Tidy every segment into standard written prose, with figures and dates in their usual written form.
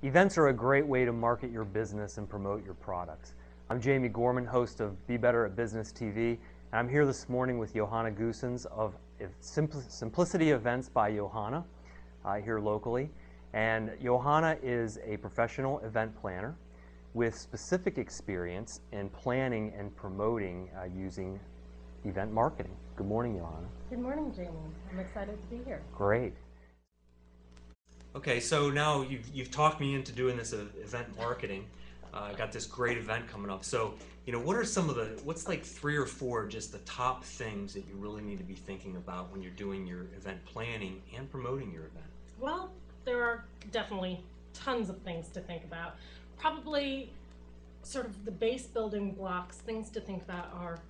Events are a great way to market your business and promote your products. I'm Jamie Gorman, host of Be Better at Business TV, and I'm here this morning with Johanna Goosens of Simplicity Events by Johanna here locally. And Johanna is a professional event planner with specific experience in planning and promoting using event marketing. Good morning, Johanna. Good morning, Jamie. I'm excited to be here. Great. Okay, so now you've talked me into doing this event marketing. I got this great event coming up. So, what are what's like 3 or 4 just the top things that you really need to be thinking about when you're doing your event planning and promoting your event? Well, there are definitely tons of things to think about. Probably sort of the base building blocks, things to think about are,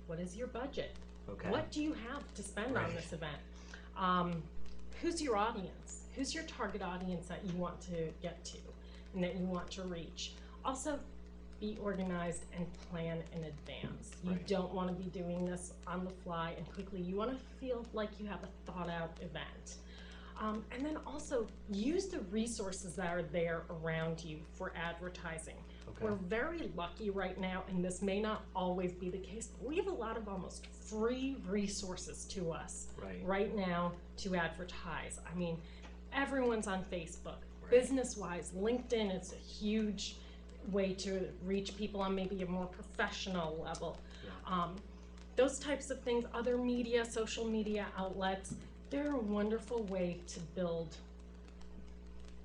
what is your budget? Okay. What do you have to spend on this event? Who's your audience? Who's your target audience that you want to get to and that you want to reach? Also, be organized and plan in advance. You don't want to be doing this on the fly and quickly. You want to feel like you have a thought out event. And then also use the resources that are there around you for advertising. Okay. We're very lucky right now, and this may not always be the case, but we have a lot of almost free resources to us right now to advertise. I mean, everyone's on Facebook. Business-wise, LinkedIn is a huge way to reach people on maybe a more professional level. Those types of things, other media, social media outlets, they're a wonderful way to build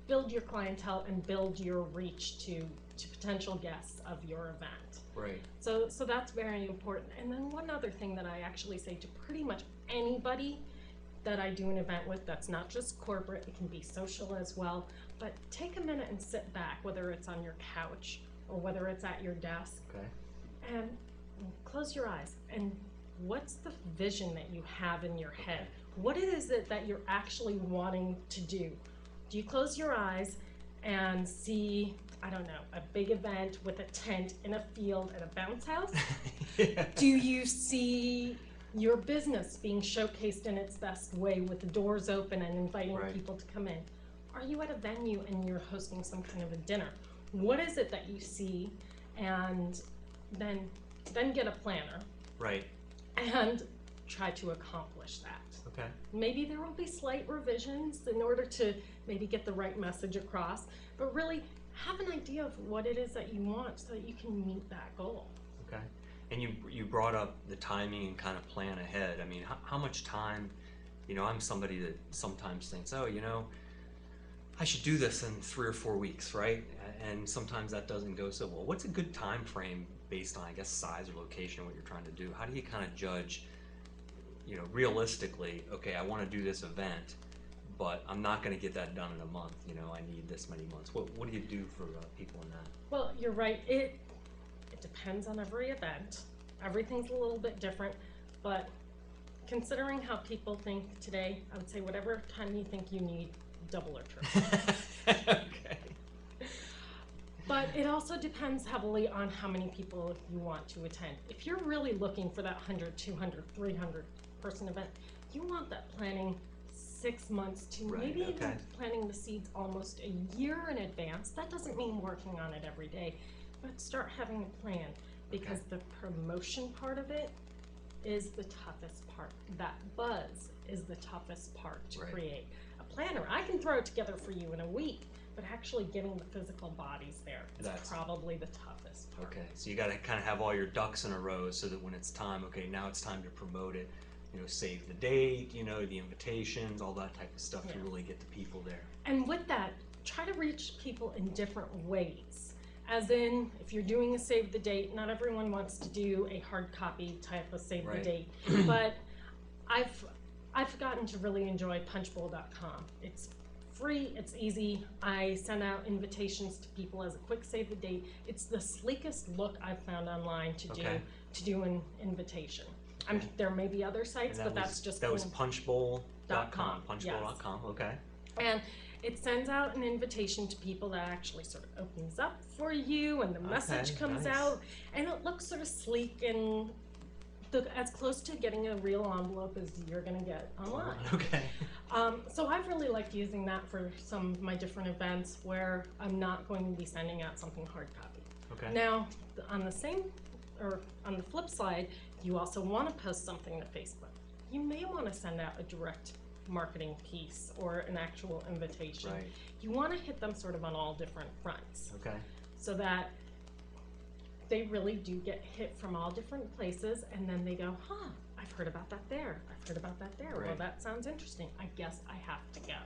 your clientele and build your reach to potential guests of your event. Right. So that's very important. And then one other thing that I actually say to pretty much anybody that I do an event with, that's not just corporate, it can be social as well, but take a minute and sit back, whether it's on your couch or whether it's at your desk, and close your eyes. And what's the vision that you have in your head? What is it that you're actually wanting to do? Do you close your eyes and see, I don't know, a big event with a tent in a field at a bounce house? Do you see your business being showcased in its best way with the doors open and inviting people to come in? Are you at a venue and you're hosting some kind of a dinner? What is it that you see? And then get a planner. Right. And try to accomplish that. Okay. Maybe there will be slight revisions in order to maybe get the right message across, but really have an idea of what it is that you want so that you can meet that goal. Okay. And you brought up the timing and kind of plan ahead. I mean, how much time, I'm somebody that sometimes thinks, oh, I should do this in 3 or 4 weeks, right? And sometimes that doesn't go so well. What's a good time frame based on, I guess, size or location, what you're trying to do? How do you kind of judge, realistically, okay, I want to do this event, but I'm not going to get that done in a month. I need this many months. What do you do for people in that? Well, you're right. It depends on every event. Everything's a little bit different, but considering how people think today, I would say whatever time you think you need, double or triple. Okay. But it also depends heavily on how many people you want to attend. If you're really looking for that 100, 200, 300 person event, you want that planning 6 months to maybe even planting the seeds almost a year in advance. That doesn't mean working on it every day, but start having a plan, because the promotion part of it is the toughest part. That buzz is the toughest part to create. A planner, I can throw it together for you in a week, but actually getting the physical bodies there is probably the toughest part. Okay, so you got to kind of have all your ducks in a row so that when it's time, now it's time to promote it, save the date, the invitations, all that type of stuff to really get the people there. And with that, try to reach people in different ways. As in, if you're doing a save the date, not everyone wants to do a hard copy type of save the date, but I've gotten to really enjoy punchbowl.com. It's free, it's easy. I send out invitations to people as a quick save the date. It's the sleekest look I've found online to do an invitation. There may be other sites, but that was punchbowl.com. Punchbowl.com, okay. And it sends out an invitation to people that actually sort of opens up for you, and the message comes out, and it looks sort of sleek and As close to getting a real envelope as you're going to get online. Okay. So I've really liked using that for some of my different events where I'm not going to be sending out something hard copy. Okay. Now, on the flip side, you also want to post something to Facebook. You may want to send out a direct marketing piece or an actual invitation. Right. You want to hit them sort of on all different fronts. Okay. So that they really do get hit from all different places, and then they go, huh, I've heard about that there. I've heard about that there. Right. Well, that sounds interesting. I guess I have to go.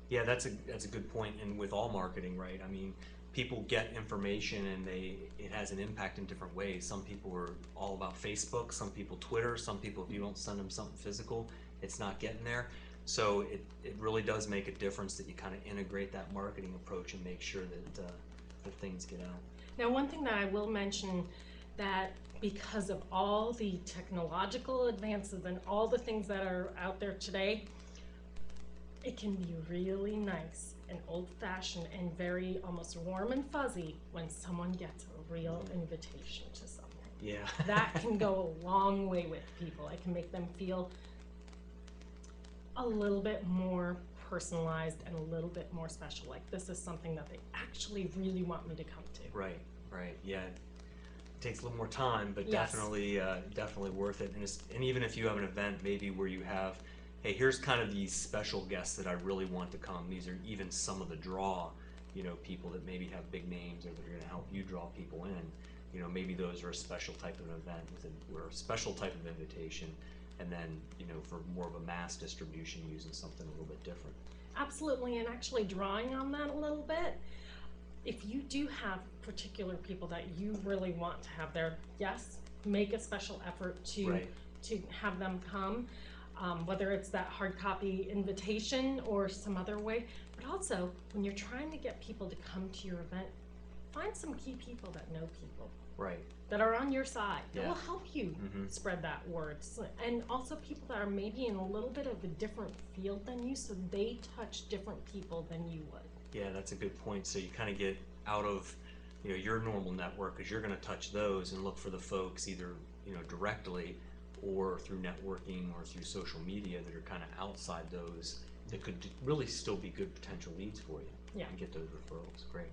Yeah, that's a good point. And with all marketing, right? I mean, people get information and it has an impact in different ways. Some people are all about Facebook, some people Twitter, some people, if you don't send them something physical, it's not getting there. So it really does make a difference that you kind of integrate that marketing approach and make sure that things get out. Now, one thing that I will mention, that because of all the technological advances and all the things that are out there today, it can be really nice and old-fashioned and very almost warm and fuzzy when someone gets a real invitation to something. Yeah. That can go a long way with people. It can make them feel a little bit more personalized and a little bit more special, like this is something that they actually really want me to come to. Right, right, yeah. It takes a little more time, but Yes. definitely worth it. And even if you have an event maybe where you have, hey, here's kind of these special guests that I really want to come. These are even some of the draw, people that maybe have big names or that are going to help you draw people in. Maybe those are a special type of event or a special type of invitation. And then, for more of a mass distribution, using something a little bit different. Absolutely, and actually drawing on that a little bit, if you do have particular people that you really want to have there, yes, make a special effort to Right. have them come, whether it's that hard copy invitation or some other way. But also, when you're trying to get people to come to your event, find some key people that know people. Right. That are on your side, that Yeah. will help you spread that word. And also people that are maybe in a little bit of a different field than you, so they touch different people than you would. Yeah, that's a good point. So you kind of get out of your normal network, because you're going to touch those and look for the folks either directly or through networking or through social media that are kind of outside those that could really still be good potential leads for you. Yeah. And get those referrals. Great.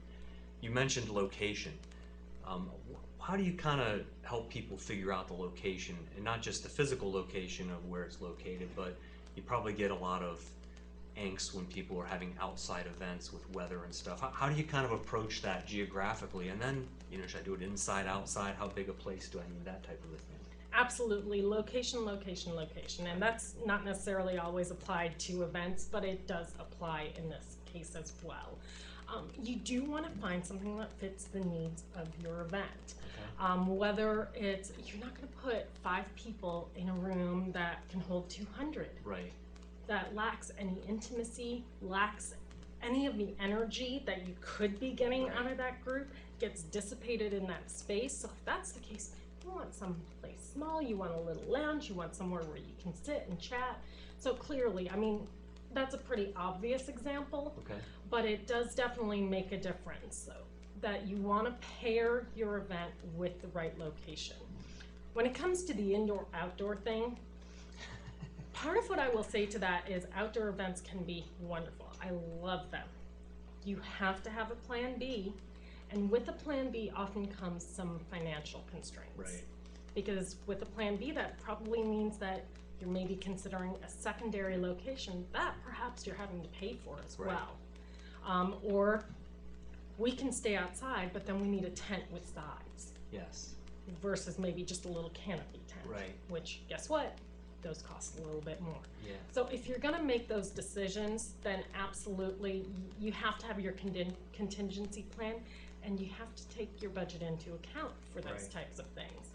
You mentioned location. How do you kind of help people figure out the location, and not just the physical location of where it's located, but you probably get a lot of angst when people are having outside events with weather and stuff. How do you kind of approach that geographically? And then, should I do it inside, outside? How big a place do I need? That type of a thing. Absolutely, location, location, location. And that's not necessarily always applied to events, but it does apply in this case as well. You do want to find something that fits the needs of your event. Okay. Whether it's, you're not going to put 5 people in a room that can hold 200. Right. That lacks any intimacy, lacks any of the energy that you could be getting out of that group, gets dissipated in that space. So if that's the case, you want some place small, you want a little lounge, you want somewhere where you can sit and chat. So clearly, I mean, that's a pretty obvious example, Okay. but it does definitely make a difference. So that you want to pair your event with the right location. When it comes to the indoor-outdoor thing, part of what I will say to that is outdoor events can be wonderful. I love them. You have to have a plan B, and with a plan B often comes some financial constraints. Right. Because with a plan B, that probably means that you're maybe considering a secondary location that perhaps you're having to pay for as well. Or we can stay outside, but then we need a tent with sides. Yes. Versus maybe just a little canopy tent. Right. Which, guess what? Those cost a little bit more. Yeah. So if you're gonna make those decisions, then absolutely, you have to have your contingency plan, and you have to take your budget into account for those types of things.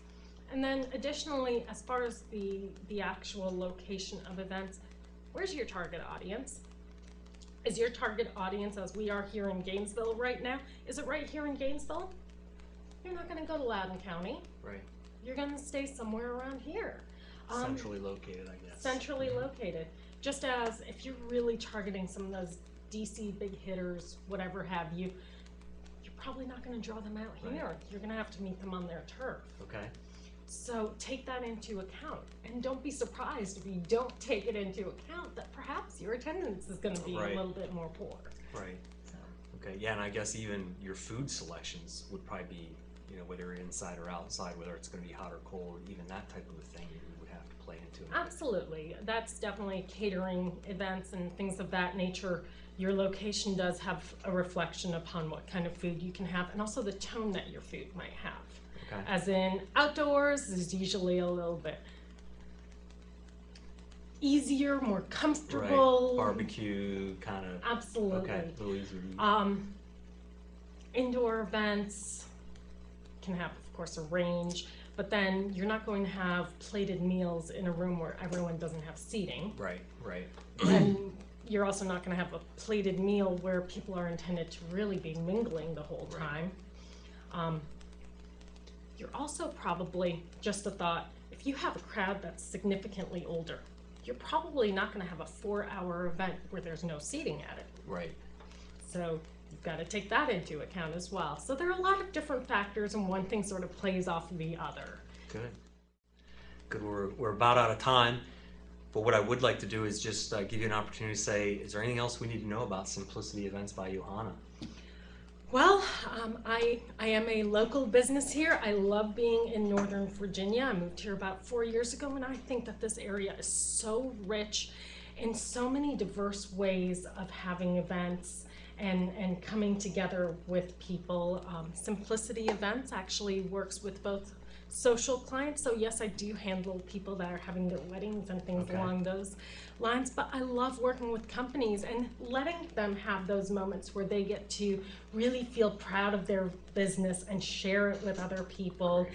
And then additionally, as far as the actual location of events, where's your target audience? Is your target audience, as we are here in Gainesville right now, is it right here in Gainesville? You're not gonna go to Loudoun County. Right. You're gonna stay somewhere around here. Centrally located, I guess. Centrally located. Just as if you're really targeting some of those DC big hitters, whatever have you, you're probably not gonna draw them out here. You're gonna have to meet them on their turf. Okay. So take that into account, and don't be surprised if you don't take it into account that perhaps your attendance is going to be Right. a little bit more poor. Right. So, Okay. Yeah, and I guess even your food selections would probably be, whether you're inside or outside, whether it's going to be hot or cold, even that type of a thing you would have to play into it. absolutely. That's definitely catering events and things of that nature. Your location does have a reflection upon what kind of food you can have, and also the tone that your food might have. Okay. As in, outdoors is usually a little bit easier, more comfortable. Right. Barbecue kind of. Absolutely. Okay. A little easier to eat. Indoor events can have, of course, a range, but then you're not going to have plated meals in a room where everyone doesn't have seating. Right. Right. And you're also not going to have a plated meal where people are intended to really be mingling the whole time. You're also probably, just a thought, if you have a crowd that's significantly older, you're probably not going to have a 4-hour event where there's no seating at it. Right. So you've got to take that into account as well. So there are a lot of different factors, and one thing sort of plays off the other. Good. Good. We're about out of time. But what I would like to do is just give you an opportunity to say, is there anything else we need to know about Simplicity Events by Johanna? Well, I am a local business here. I love being in Northern Virginia. I moved here about 4 years ago, and I think that this area is so rich in so many diverse ways of having events and coming together with people. Simplicity Events actually works with both social clients. So yes, I do handle people that are having their weddings and things along those lines, but I love working with companies and letting them have those moments where they get to really feel proud of their business and share it with other people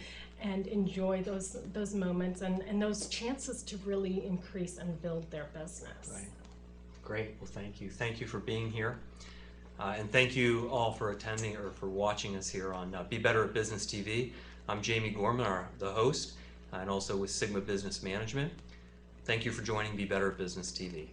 and enjoy those moments and those chances to really increase and build their business. Right. Great. Well, thank you. Thank you for being here. And thank you all for attending or for watching us here on Be Better at Business TV. I'm Jamie Gorman, the host, and also with Sigma Business Management. Thank you for joining Be Better at Business TV.